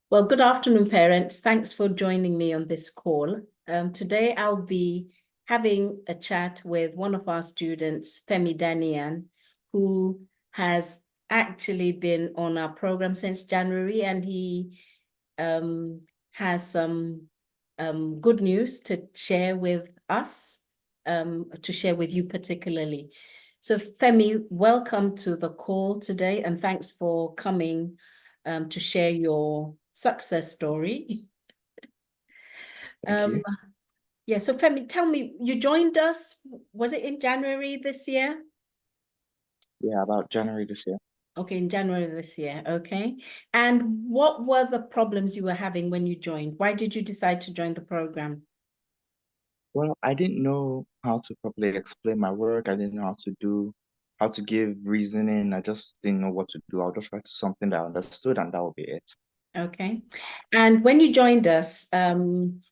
Well, good afternoon, parents. Thanks for joining me on this call. Today, I'll be having a chat with one of our students, Femi Danian, who has actually been on our program since January, and he has some good news to share with us, to share with you particularly. So, Femi, welcome to the call today, and thanks for coming to share your success story. Thank you. Yeah, so Femi, tell me, you joined us, was it in January this year? Yeah, about January this year. Okay, in January this year, okay. And what were the problems you were having when you joined? Why did you decide to join the program? Well, I didn't know how to properly explain my work. I didn't know how to give reasoning. I just didn't know what to do. I'll just write something that I understood, and that would be it. Okay. And when you joined us,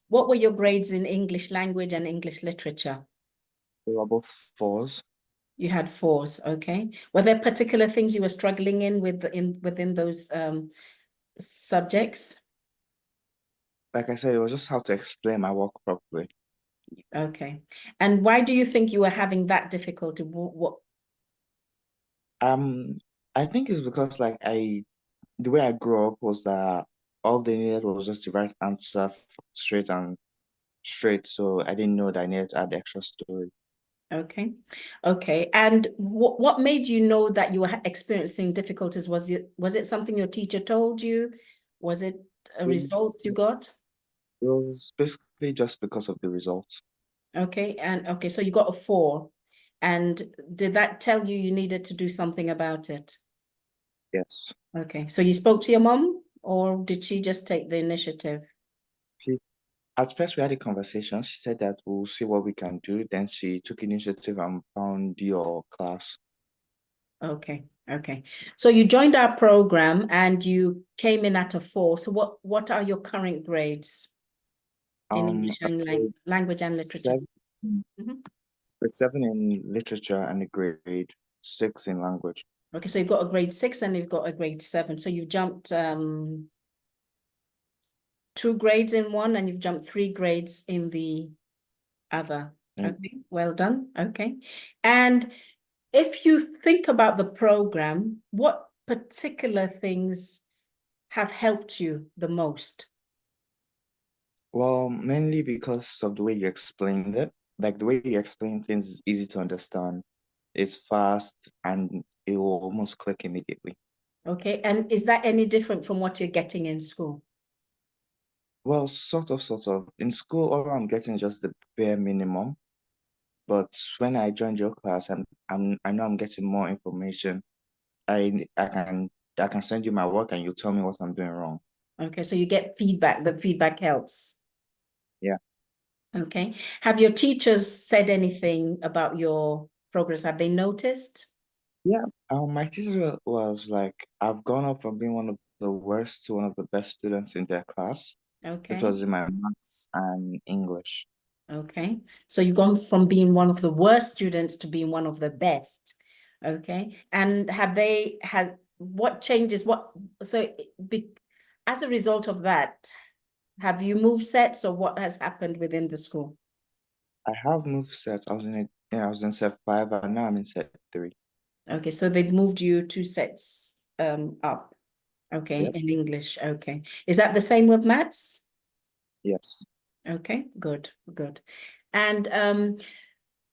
what were your grades in English language and English literature? They were both fours. You had fours, okay. Were there particular things you were struggling in within those subjects? Like I said, it was just how to explain my work properly. Okay. And why do you think you were having that difficulty? Um, I think it's because the way I grew up was that all they needed was just the right answer, straight and straight. So I didn't know that I needed to add extra story. Okay. Okay. And what made you know that you were experiencing difficulties? Was it something your teacher told you? Was it a result you got? It was basically just because of the results. Okay. And okay, so you got a 4. And did that tell you you needed to do something about it? Yes. Okay. So you spoke to your mom, or did she just take the initiative? She, at first, we had a conversation. She said that we'll see what we can do. Then she took initiative and found your class. Okay. Okay. So you joined our program and you came in at a 4. So what are your current grades in English A and grade language and literature? seven, Mhm. grade 7 in literature and a grade 6 in language. Okay, so you've got a grade 6 and you've got a grade 7. So you've jumped 2 grades in one and you've jumped 3 grades in the other. Mm. Okay, well done. Okay. And if you think about the program, what particular things have helped you the most? Well, mainly because of the way you explained it. Like the way you explain things is easy to understand. It's fast and it will almost click immediately. Okay, and is that any different from what you're getting in school? Well, sort of. In school, all I'm getting is just the bare minimum. But when I joined your class, I know I'm getting more information. I I can I can send you my work and you tell me what I'm doing wrong. Okay, so you get feedback. The feedback helps. Yeah. Okay. Have your teachers said anything about your progress? Have they noticed? Yeah. My teacher was like, I've gone up from being one of the worst to one of the best students in their class, which Okay. was in my maths and English. Okay. So you've gone from being one of the worst students to being one of the best. Okay. And have they had what changes? So be, as a result of that, have you moved sets or what has happened within the school? I have moved sets. I was in set 5 and now I'm in set 3. Okay, so they've moved you 2 sets up. Okay, Yep. in English. Okay. Is that the same with maths? Yes. Okay, good, good. And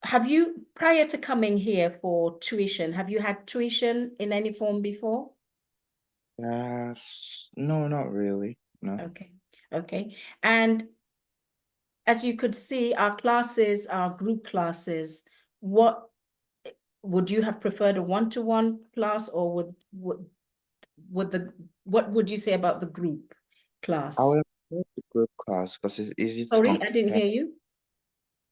have you, prior to coming here for tuition, have you had tuition in any form before? No, not really. No. Okay, okay. And as you could see, our classes are group classes. What would you have preferred, a one-to-one class, or would the what would you say about the group I class? would have preferred the group class because it's easy to Sorry, I didn't compare. hear you.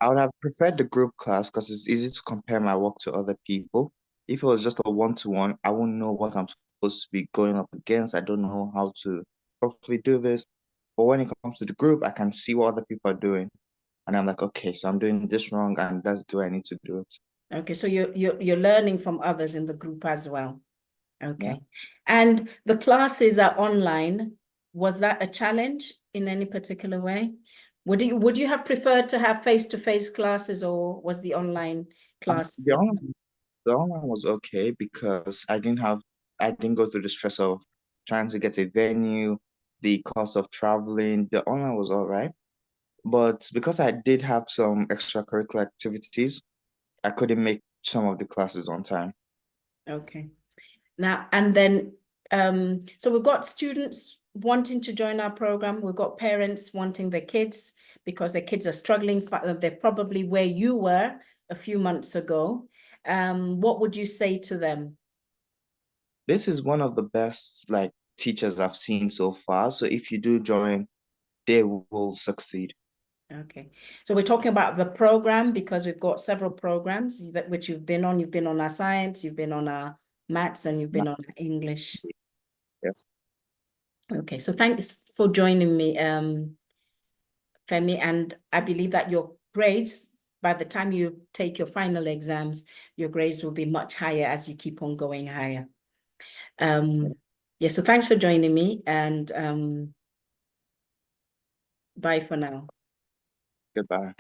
I would have preferred the group class because it's easy to compare my work to other people. If it was just a one-to-one, I wouldn't know what I'm supposed to be going up against. I don't know how to properly do this. But when it comes to the group, I can see what other people are doing. And I'm like, okay, so I'm doing this wrong and that's the way I need to do it. Okay, so you're learning from others in the group as well. Yeah. Okay. And the classes are online. Was that a challenge in any particular way? Would you have preferred to have face-to-face classes, or was the online class? The online was okay because I didn't go through the stress of trying to get a venue, the cost of traveling. The online was all right. But because I did have some extracurricular activities, I couldn't make some of the classes on time. Okay. Now, and then, so we've got students wanting to join our program. We've got parents wanting their kids because their kids are struggling. They're probably where you were a few months ago. What would you say to them? This is one of the best like teachers I've seen so far. So if you do join, they will succeed. Okay, so we're talking about the program because we've got several programs that which you've been on. You've been on our science, you've been on our maths, and you've been on our English. Yes. Okay, so thanks for joining me, Femi, and I believe that your grades, by the time you take your final exams, your grades will be much higher as you keep on going higher. Yeah, so thanks for joining me, and bye for now. Goodbye.